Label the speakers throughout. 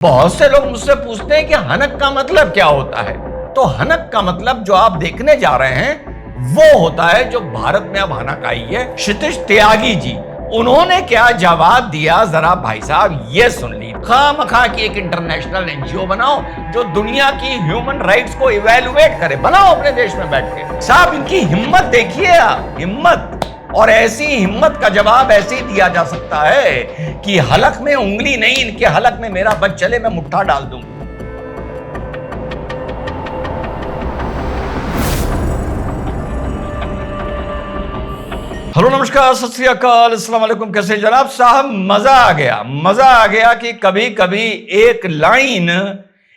Speaker 1: बहुत से लोग मुझसे पूछते हैं कि हनक का मतलब क्या होता है। तो हनक का मतलब जो आप देखने जा रहे हैं वो होता है जो भारत में अब हनक आई है। क्षितिज त्यागी जी, उन्होंने क्या जवाब दिया, जरा भाई साहब ये सुन ली। खामखा की एक इंटरनेशनल एनजीओ बनाओ जो दुनिया की ह्यूमन राइट्स को इवैल्यूएट करे, बनाओ अपने देश में बैठ के। साहब इनकी हिम्मत देखिए, हिम्मत। और ऐसी हिम्मत का जवाब ऐसे ही दिया जा सकता है कि हलक में उंगली नहीं, इनके हलक में मेरा बच चले, मैं मुट्ठा डाल दूं। हेलो, नमस्कार, सत श्री अकाल, अस्सलाम वालेकुम। कैसे जनाब साहब? मजा आ गया कि कभी कभी एक लाइन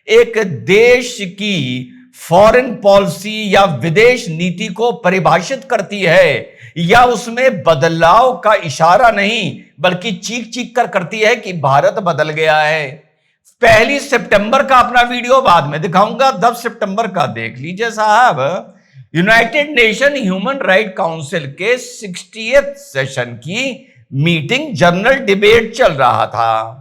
Speaker 1: एक देश की फॉरेन पॉलिसी या विदेश नीति को परिभाषित करती है, या उसमें बदलाव का इशारा नहीं बल्कि चीख चीख कर करती है कि भारत बदल गया है। 1 सितंबर का अपना वीडियो बाद में दिखाऊंगा, 10 सितंबर का देख लीजिए साहब। United nation human right council के 60th सेशन की मीटिंग, जनरल डिबेट चल रहा था।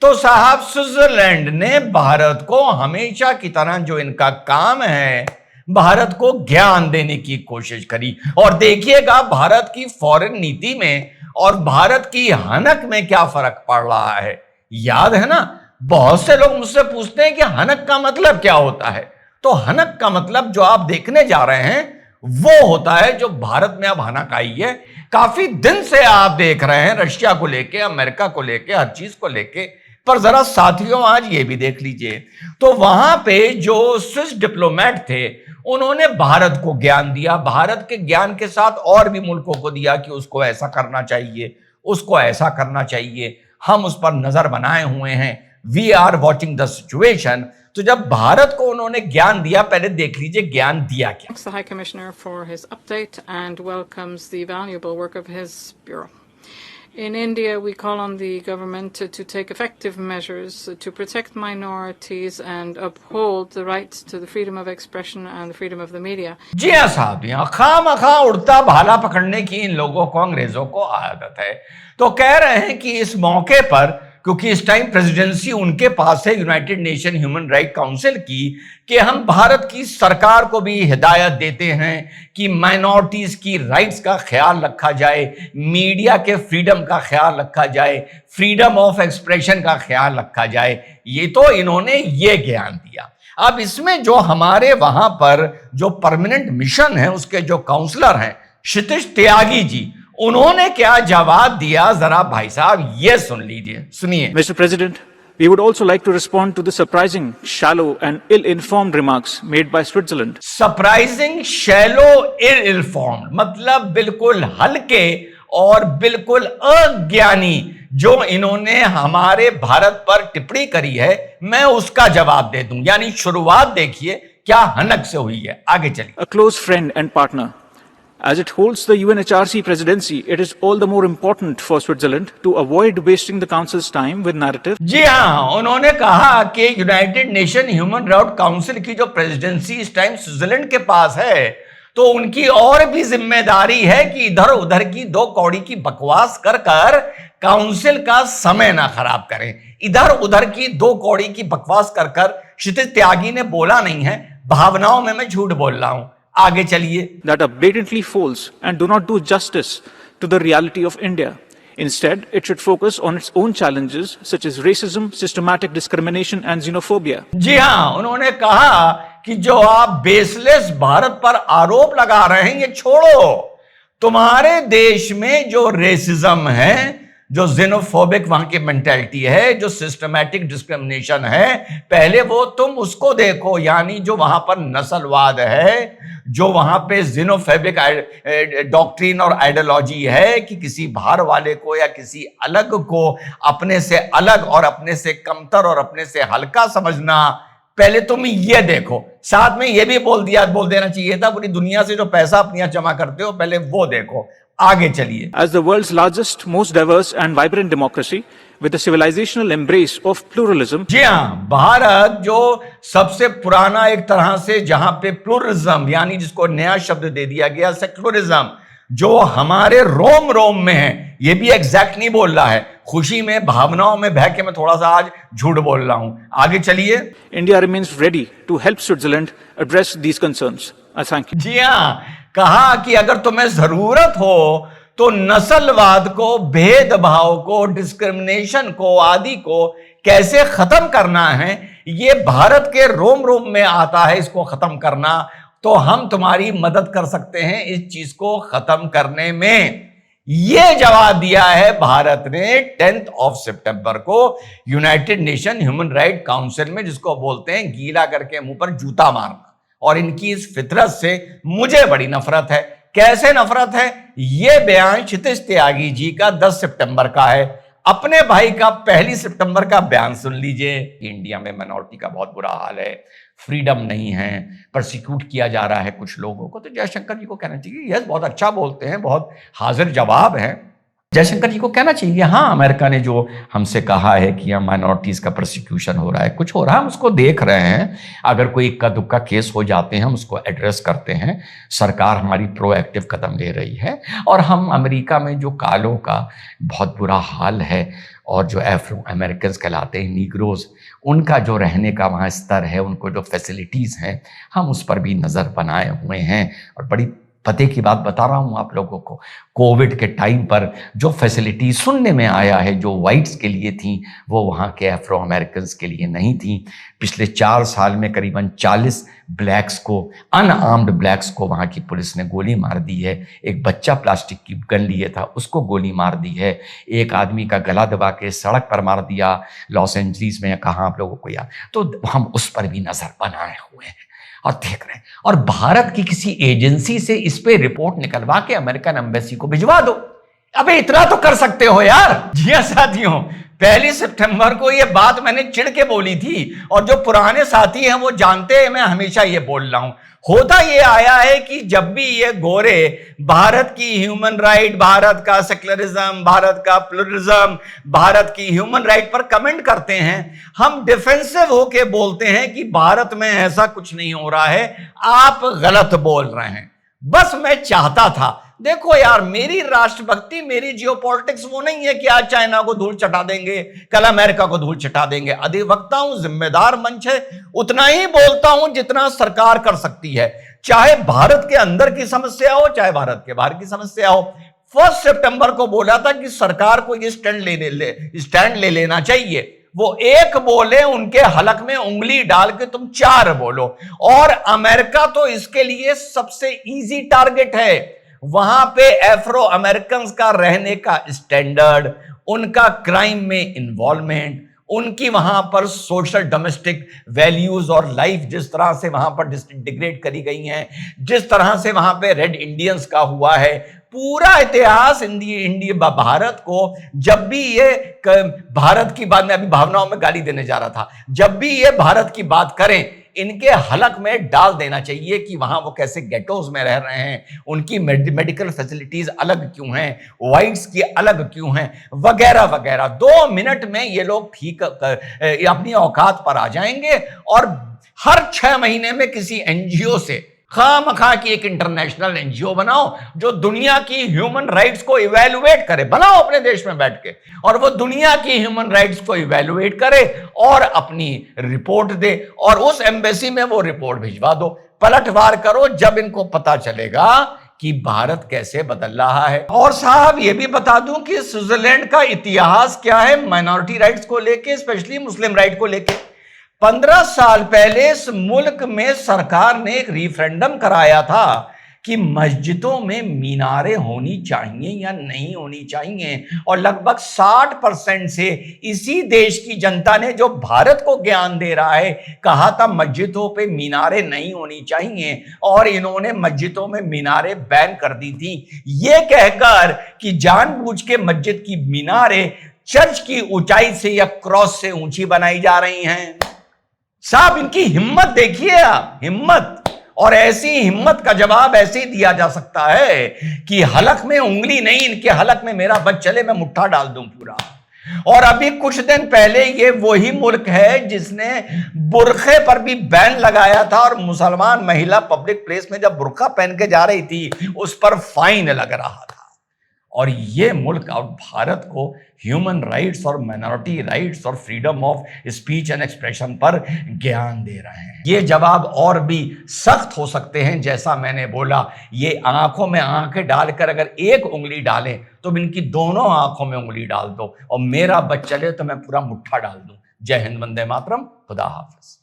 Speaker 1: तो साहब स्विट्जरलैंड ने भारत को हमेशा की तरह जो इनका काम है, भारत को ज्ञान देने की कोशिश करी। और देखिएगा भारत की फॉरेन नीति में और भारत की हनक में क्या फर्क पड़ रहा है। याद है ना, बहुत से लोग मुझसे पूछते हैं कि हनक का मतलब क्या होता है। तो हनक का मतलब जो आप देखने जा रहे हैं वो होता है जो भारत में अब हनक आई है। काफी दिन से आप देख रहे हैं रशिया को लेके, अमेरिका को लेके, हर चीज को लेके। पर जरा साथियों आज ये भी देख लीजिए, तो वहां पे जो स्विस डिप्लोमेट थे उन्होंने भारत को ज्ञान दिया, भारत के ज्ञान के साथ और भी मुल्कों को दिया कि उसको ऐसा करना चाहिए, उसको ऐसा करना चाहिए, हम उस पर नजर बनाए हुए हैं, we are watching the situation. तो जब भारत को उन्होंने ज्ञान दिया, पहले देख लीजिए ज्ञान दिया क्या।
Speaker 2: Thanks the High Commissioner for his update and welcomes the valuable work of his bureau. In India, we call on the government to take effective measures to protect minorities and uphold the rights to the freedom of expression and the freedom of the media.
Speaker 1: जी हाँ साहब, यहाँ खामखा उड़ता भाला पकड़ने की इन लोगों को, अंग्रेजों को आदत है। तो कह रहे हैं कि इस मौके पर, क्योंकि इस टाइम प्रेसिडेंसी उनके पास है United nation human right council की, कि हम भारत की सरकार को भी हिदायत देते हैं कि माइनॉरिटीज की राइट्स का ख्याल रखा जाए, मीडिया के फ्रीडम का ख्याल रखा जाए, फ्रीडम ऑफ एक्सप्रेशन का ख्याल रखा जाए। ये तो इन्होंने ये ज्ञान दिया। अब इसमें जो हमारे वहां पर जो परमानेंट मिशन है उसके जो काउंसलर हैं क्षितिज त्यागी जी, उन्होंने क्या जवाब दिया, जरा भाई साहब ये सुन लीजिए, सुनिए।
Speaker 3: Mr. President, we would also like to respond to the surprising, shallow and ill-informed remarks made by Switzerland.
Speaker 1: Surprising, shallow, ill-informed मतलब बिल्कुल हल्के और बिल्कुल अज्ञानी जो इन्होंने हमारे भारत पर टिप्पणी करी है, मैं उसका जवाब दे दूं। यानी शुरुआत देखिए क्या हनक से हुई है। आगे चलिए।
Speaker 3: A close friend and partner. As it holds the UNHRC presidency, it is all the more important for Switzerland to avoid wasting the Council's time with narrative.
Speaker 1: जी हाँ, उन्होंने कहा कि United nation human right council की जो presidency इस time Switzerland के पास है, तो उनकी और भी जिम्मेदारी है कि इधर उधर की दो कौड़ी की बकवास कर कर काउंसिल का समय ना खराब करें। इधर उधर की दो कौड़ी की बकवास कर कर क्षितिज त्यागी ने बोला नहीं है, भावनाओं में मैं झूठ बोल रहा हूं। आगे चलिए।
Speaker 3: That are blatantly false and do not do justice to the reality of India. Instead, it should focus on its own challenges such as racism, systematic discrimination and xenophobia.
Speaker 1: जी हाँ, उन्होंने कहा कि जो आप बेसलेस भारत पर आरोप लगा रहे हैं ये छोड़ो। तुम्हारे देश में जो रेसिज्म है, जो जेनोफोबिक वहां की मेंटालिटी है, जो सिस्टमैटिक डिस्क्रिमिनेशन है, पहले वो तुम उसको देखो। यानी जो वहां पर नस्लवाद है, जो वहां पे जेनोफोबिक डॉक्ट्रिन और आइडियोलॉजी है कि किसी बाहर वाले को या किसी अलग को अपने से अलग और अपने से कमतर और अपने से हल्का समझना, पहले तुम ये देखो। साथ में ये भी बोल देना चाहिए था, पूरी दुनिया से जो पैसा अपनी जमा करते हो पहले वो देखो। आगे चलिए।
Speaker 3: As the world's largest, most diverse and vibrant democracy with a civilizational embrace of pluralism.
Speaker 1: जी हाँ, भारत जो सबसे पुराना एक तरह से जहां पे प्लुरलिज्म यानी जिसको नया शब्द दे दिया गया सेक्युलरिज्म, जो हमारे रोम रोम में है, ये भी एग्जैक्ट नहीं बोल रहा है, खुशी में भावनाओं में बह के मैं थोड़ा सा आज झूठ बोल रहा हूं। आगे चलिए।
Speaker 3: India remains ready to help Switzerland address these concerns. I thank you.
Speaker 1: जी हां, कहा कि अगर तुम्हें जरूरत हो तो नस्लवाद को, भेदभाव को, डिस्क्रिमिनेशन को, आदि को कैसे खत्म करना है, ये भारत के रोम रोम में आता है इसको खत्म करना, तो हम तुम्हारी मदद कर सकते हैं इस चीज को खत्म करने में। यह जवाब दिया है भारत ने 10 सितंबर को United nation human right council में, जिसको बोलते हैं गीला करके मुंह पर जूता मारना। और इनकी इस फितरत से मुझे बड़ी नफरत है। कैसे नफरत है? यह बयान क्षितिज त्यागी जी का 10 सितंबर का है। अपने भाई का 1 सितंबर का बयान सुन लीजिए। इंडिया में माइनॉरिटी का बहुत बुरा हाल है, फ्रीडम नहीं है, प्रोसिक्यूट किया जा रहा है कुछ लोगों को। तो जयशंकर जी को कहना चाहिए, यस बहुत अच्छा बोलते हैं, बहुत हाजिर जवाब है। जयशंकर जी को कहना चाहिए हाँ, अमेरिका ने जो हमसे कहा है कि यहाँ माइनॉरिटीज का प्रोसिक्यूशन हो रहा है, कुछ हो रहा है, हम उसको देख रहे हैं। अगर कोई इक्का दुक्का केस हो जाते हैं हम उसको एड्रेस करते हैं। सरकार हमारी प्रोएक्टिव कदम ले रही है। और हम अमेरिका में जो कालों का बहुत बुरा हाल है और जो अफ्रो अमेरिकन कहलाते हैं, नीग्रोज, उनका जो रहने का वहाँ स्तर है, उनको जो फैसिलिटीज़ हैं, हम उस पर भी नज़र बनाए हुए हैं। और बड़ी पते की बात बता रहा हूँ आप लोगों को, कोविड के टाइम पर जो फैसिलिटी सुनने में आया है जो वाइट्स के लिए थी, वो वहाँ के अफ्रो अमेरिकन के लिए नहीं थी। पिछले 4 साल में करीबन 40 ब्लैक्स को, अनआर्म्ड ब्लैक्स को वहाँ की पुलिस ने गोली मार दी है। एक बच्चा प्लास्टिक की गन लिए था, उसको गोली मार दी है। एक आदमी का गला दबा के सड़क पर मार दिया लॉस एंजलिस में, कहाँ आप लोगों को याद। तो हम उस पर भी नजर बनाए हुए हैं और देख रहे हैं। और भारत की किसी एजेंसी से इस पे रिपोर्ट निकलवा के अमेरिकन एम्बेसी को भिजवा दो। अबे इतना तो कर सकते हो यार। जी हाँ साथियों, 1 सितंबर को ये बात मैंने चिढ़ के बोली थी, और जो पुराने साथी हैं वो जानते हैं मैं हमेशा ये बोल रहा हूं। होता ये आया है कि जब भी ये गोरे भारत की ह्यूमन राइट, भारत का सेक्युलरिज्म, भारत का प्लुरलिज्म, भारत की ह्यूमन राइट पर कमेंट करते हैं, हम डिफेंसिव होके बोलते हैं कि भारत में ऐसा कुछ नहीं हो रहा है, आप गलत बोल रहे हैं। बस मैं चाहता था, देखो यार, मेरी राष्ट्रभक्ति, मेरी जियोपॉलिटिक्स वो नहीं है कि आज चाइना को धूल चटा देंगे, कल अमेरिका को धूल चटा देंगे। अधिवक्ता हूं, जिम्मेदार मंच है, उतना ही बोलता हूं जितना सरकार कर सकती है, चाहे भारत के अंदर की समस्या हो, चाहे भारत के बाहर की समस्या हो। 1 सितंबर को बोला था कि सरकार को ये स्टैंड ले लेना चाहिए। वो एक बोले, उनके हलक में उंगली डाल के तुम 4 बोलो। और अमेरिका तो इसके लिए सबसे इजी टारगेट है। वहां पे अफ्रो अमेरिकन का रहने का स्टैंडर्ड, उनका क्राइम में इन्वॉल्वमेंट, उनकी वहां पर सोशल डोमेस्टिक वैल्यूज और लाइफ जिस तरह से वहां पर डिग्रेड करी गई हैं, जिस तरह से वहां पे रेड इंडियंस का हुआ है, पूरा इतिहास इंडिया भारत को, जब भी ये भारत की बात, मैं अभी भावनाओं में गाली देने जा रहा था, जब भी ये भारत की बात करें, इनके हलक में डाल देना चाहिए कि वहां वो कैसे गेटोज में रह रहे हैं, उनकी मेडिकल फैसिलिटीज अलग क्यों हैं, वाइट्स की अलग क्यों हैं, वगैरह वगैरह। 2 मिनट में ये लोग ठीक अपनी औकात पर आ जाएंगे। और हर 6 महीने में किसी एनजीओ से खामखा की एक इंटरनेशनल एनजीओ बनाओ जो दुनिया की ह्यूमन राइट्स को इवैल्यूएट करे। बनाओ अपने देश में बैठ के, और वो दुनिया की ह्यूमन राइट्स को इवैल्यूएट करे और अपनी रिपोर्ट दे, और उस एम्बेसी में वो रिपोर्ट भिजवा दो। पलटवार करो जब इनको पता चलेगा कि भारत कैसे बदल रहा है। और साहब ये भी बता दूं कि स्विट्जरलैंड का इतिहास क्या है माइनॉरिटी राइट्स को लेके, स्पेशली मुस्लिम राइट को लेके। 15 साल पहले इस मुल्क में सरकार ने एक रिफरेंडम कराया था कि मस्जिदों में मीनारें होनी चाहिए या नहीं होनी चाहिए, और लगभग 60% से इसी देश की जनता ने, जो भारत को ज्ञान दे रहा है, कहा था मस्जिदों पे मीनारें नहीं होनी चाहिए, और इन्होंने मस्जिदों में मीनारें बैन कर दी थी, ये कहकर कि जानबूझ के मस्जिद की मीनारें चर्च की ऊंचाई से या क्रॉस से ऊंची बनाई जा रही हैं। साहब इनकी हिम्मत देखिए आप, हिम्मत। और ऐसी हिम्मत का जवाब ऐसे ही दिया जा सकता है कि हलक में उंगली नहीं, इनके हलक में मेरा बच चले, मैं मुट्ठा डाल दूं पूरा। और अभी कुछ दिन पहले ये वही मुल्क है जिसने बुरखे पर भी बैन लगाया था और मुसलमान महिला पब्लिक प्लेस में जब बुरखा पहन के जा रही थी उस पर फाइन लग रहा था। और ये मुल्क और भारत को ह्यूमन राइट्स और माइनॉरिटी राइट्स और freedom of speech and expression पर ज्ञान दे रहे हैं। ये जवाब और भी सख्त हो सकते हैं, जैसा मैंने बोला, ये आंखों में आंखें डालकर अगर एक उंगली डालें तो इनकी दोनों आंखों में उंगली डाल दो, और मेरा बच चले तो मैं पूरा मुट्ठा डाल दूं। जय हिंद, वंदे मातरम, खुदा हाफिज।